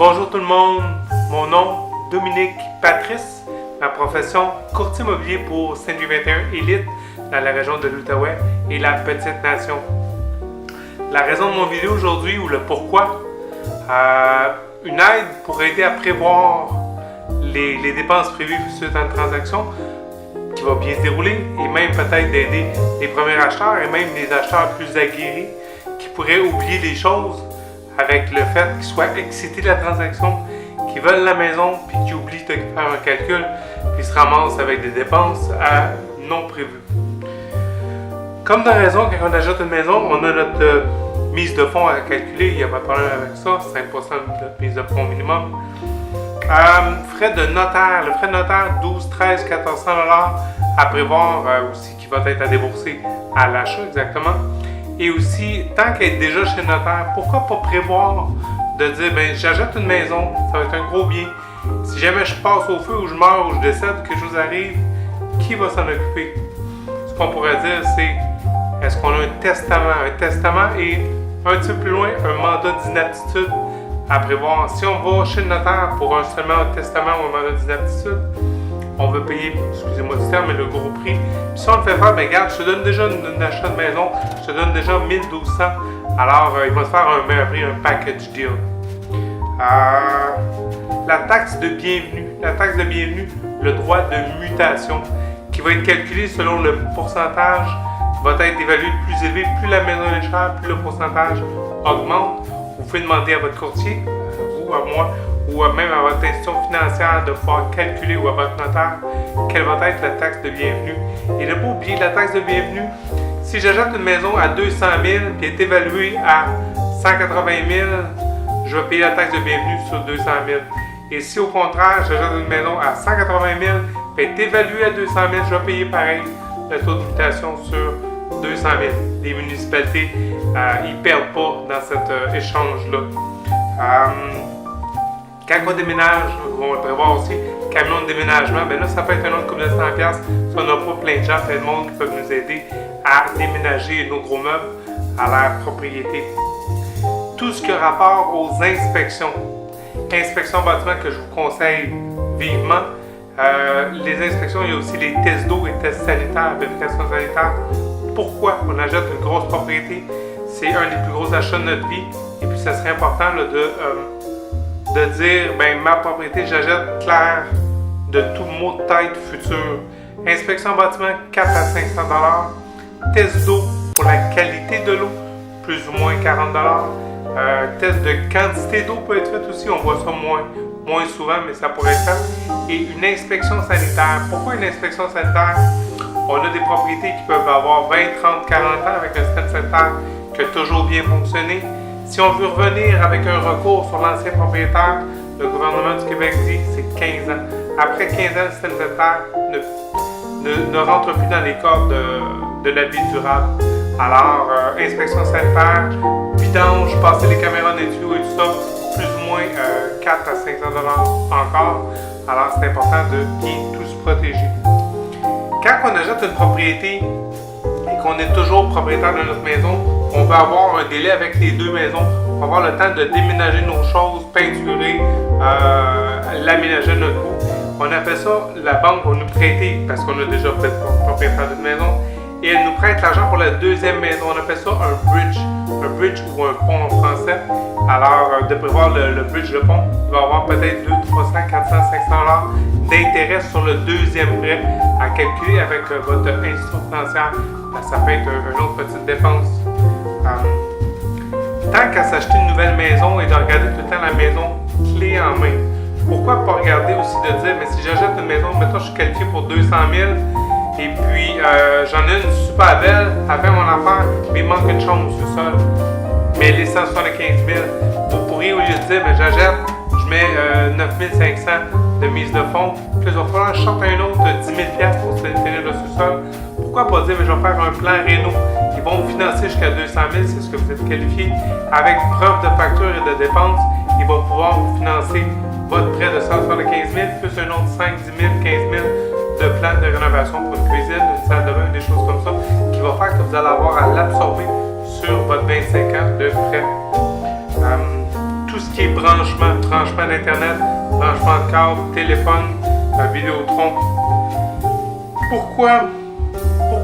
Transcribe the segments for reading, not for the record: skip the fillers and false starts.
Bonjour tout le monde, mon nom Dominique Patrice, ma profession courtier immobilier pour Saint-Louis 21 Élite dans la région de l'Outaouais et la Petite Nation. La raison de mon vidéo aujourd'hui ou le pourquoi, une aide pour aider à prévoir les dépenses prévues suite à une transaction qui va bien se dérouler et même peut-être d'aider les premiers acheteurs et même les acheteurs plus aguerris qui pourraient oublier les choses avec le fait qu'ils soient excités de la transaction, qu'ils veulent la maison puis qu'ils oublient de faire un calcul puis se ramassent avec des dépenses non prévues. Comme dans raison, quand on achète une maison, on a notre mise de fonds à calculer, il n'y a pas de problème avec ça, 5% de mise de fonds minimum. Frais de notaire, le frais de notaire 12, 13, 1400$ à prévoir aussi qui va être à débourser à l'achat exactement. Et aussi, tant qu'elle est déjà chez le notaire, pourquoi pas prévoir de dire, ben j'achète une maison, ça va être un gros bien. Si jamais je passe au feu ou je meurs ou je décède, quelque chose arrive, qui va s'en occuper? Ce qu'on pourrait dire, c'est, est-ce qu'on a un testament? Un testament et un petit peu plus loin, un mandat d'inaptitude à prévoir. Si on va chez le notaire pour seulement un testament ou un mandat d'inaptitude, on veut payer, excusez-moi du terme, mais le gros prix. Puis si on le fait faire, ben regarde, je te donne déjà une achat de maison, je te donne déjà 1200$, alors il va te faire un meilleur prix, un package deal. La taxe de bienvenue. La taxe de bienvenue, le droit de mutation, qui va être calculé selon le pourcentage, va être évalué plus élevé, plus la maison est chère, plus le pourcentage augmente. Vous pouvez demander à votre courtier, ou à moi, ou même à votre institution financière de pouvoir calculer ou à votre notaire quelle va être la taxe de bienvenue. Et ne pas oublier la taxe de bienvenue, si j'achète une maison à 200 000 et est évaluée à 180 000, je vais payer la taxe de bienvenue sur 200 000. Et si au contraire, j'achète une maison à 180 000 et est évaluée à 200 000, je vais payer pareil le taux de mutation sur 200 000. Les municipalités, ils ne perdent pas dans cet échange-là. Quand on déménage, on va prévoir aussi camion de déménagement, ben là, ça peut être un autre couple de 100$. Si on n'a pas plein de gens, plein de monde qui peuvent nous aider à déménager nos gros meubles à leur propriété. Tout ce qui a rapport aux inspections. Inspections bâtiments que je vous conseille vivement. Les inspections, il y a aussi les tests d'eau et tests sanitaires, vérification sanitaire. Pourquoi on achète une grosse propriété? C'est un des plus gros achats de notre vie. Et puis, ça serait important là, de dire, ben ma propriété, j'achète clair de tout mot de tête futur. Inspection bâtiment, 4 à 500$. Test d'eau pour la qualité de l'eau, plus ou moins 40$. Test de quantité d'eau peut être fait aussi, on voit ça moins souvent, mais ça pourrait être fait. Et une inspection sanitaire. Pourquoi une inspection sanitaire? On a des propriétés qui peuvent avoir 20, 30, 40 ans avec un système sanitaire qui a toujours bien fonctionné. Si on veut revenir avec un recours sur l'ancien propriétaire, le gouvernement du Québec dit que c'est 15 ans. Après 15 ans, le système sanitaire ne rentre plus dans les cadres de la vie durable. Alors, inspection sanitaire, vidange, passer les caméras des tuyaux et tout ça, plus ou moins 4 à 500$ encore. Alors, c'est important de bien tout se protéger. Quand on achète une propriété et qu'on est toujours propriétaire de notre maison, on va avoir un délai avec les deux maisons. On va avoir le temps de déménager nos choses, peinturer, l'aménager notre goût. On appelle ça, la banque va nous prêter, parce qu'on a déjà fait propriétaire d'une maison, et elle nous prête l'argent pour la deuxième maison. On appelle ça un bridge ou un pont en français. Alors, de prévoir le bridge, le pont, il va avoir peut-être 200, 300, 400, 500$ d'intérêt sur le deuxième prêt à calculer avec votre institution financière. Ça peut être une autre petite dépense. Tant qu'à s'acheter une nouvelle maison et de regarder tout le temps la maison clé en main, pourquoi pas regarder aussi de dire, mais si j'achète une maison, mettons je suis qualifié pour 200 000 et puis j'en ai une super belle, elle fait mon affaire, mais il manque une chambre au sous-sol, mais elle est 175 000. Vous pourriez, au lieu de dire, mais j'achète, je mets 9 500 de mise de fonds, puis il va falloir que je sorte un autre de 10 000$ pour se finir le sous-sol. Pourquoi pas dire, mais je vais faire un plan réno. Ils vont vous financer jusqu'à 200 000, c'est ce que vous êtes qualifié. Avec preuve de facture et de dépenses, ils vont pouvoir vous financer votre prêt de 175 000, plus un autre 5, 10 000, 15 000 de plan de rénovation pour une cuisine, une salle de bain, des choses comme ça, qui va faire que vous allez avoir à l'absorber sur votre 25 ans de prêt. Tout ce ce qui est branchement d'Internet, branchement de câble, téléphone, Vidéotron. Pourquoi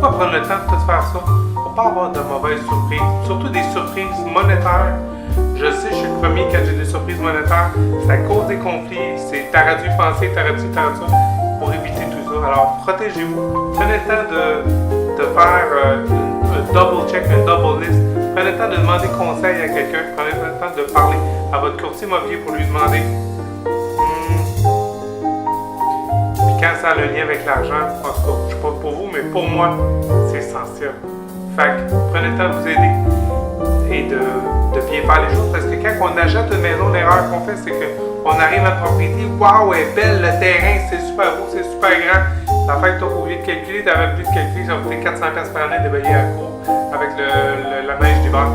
prendre le temps de tout faire ça? Pour pas avoir de mauvaises surprises, surtout des surprises monétaires. Je sais, je suis le premier quand j'ai des surprises monétaires, ça cause des conflits, c'est t'aurais dû penser, t'aurais dû ça, pour éviter tout ça. Alors protégez-vous, prenez le temps de faire un double check, un double list, prenez le temps de demander conseil à quelqu'un, prenez le temps de parler à votre courtier immobilier pour lui demander. Puis quand ça a le lien avec l'argent, en tout cas, je ne sais pas pour vous, mais pour moi, c'est essentiel. Fait que prenez le temps de vous aider et de bien faire les choses, parce que quand on achète une maison, l'erreur qu'on fait, c'est qu'on arrive à la propriété, waouh, elle est belle, le terrain, c'est super beau, c'est super grand. En fait, tu as oublié de calculer, tu avais oublié de calculer, ça va coûter 400$ par année de payer à court avec la neige d'hiver.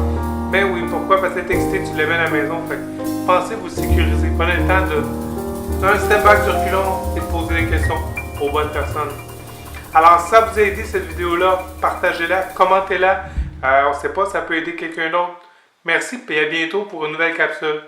Mais oui, pourquoi? Parce que t'es excité, tu l'aimais à la maison. Fait que pensez vous sécuriser, prenez le temps d'un step back sur reculons et de poser des questions aux bonnes personnes. Alors, si ça vous a aidé cette vidéo-là, partagez-la, commentez-la. On ne sait pas, ça peut aider quelqu'un d'autre. Merci et à bientôt pour une nouvelle capsule.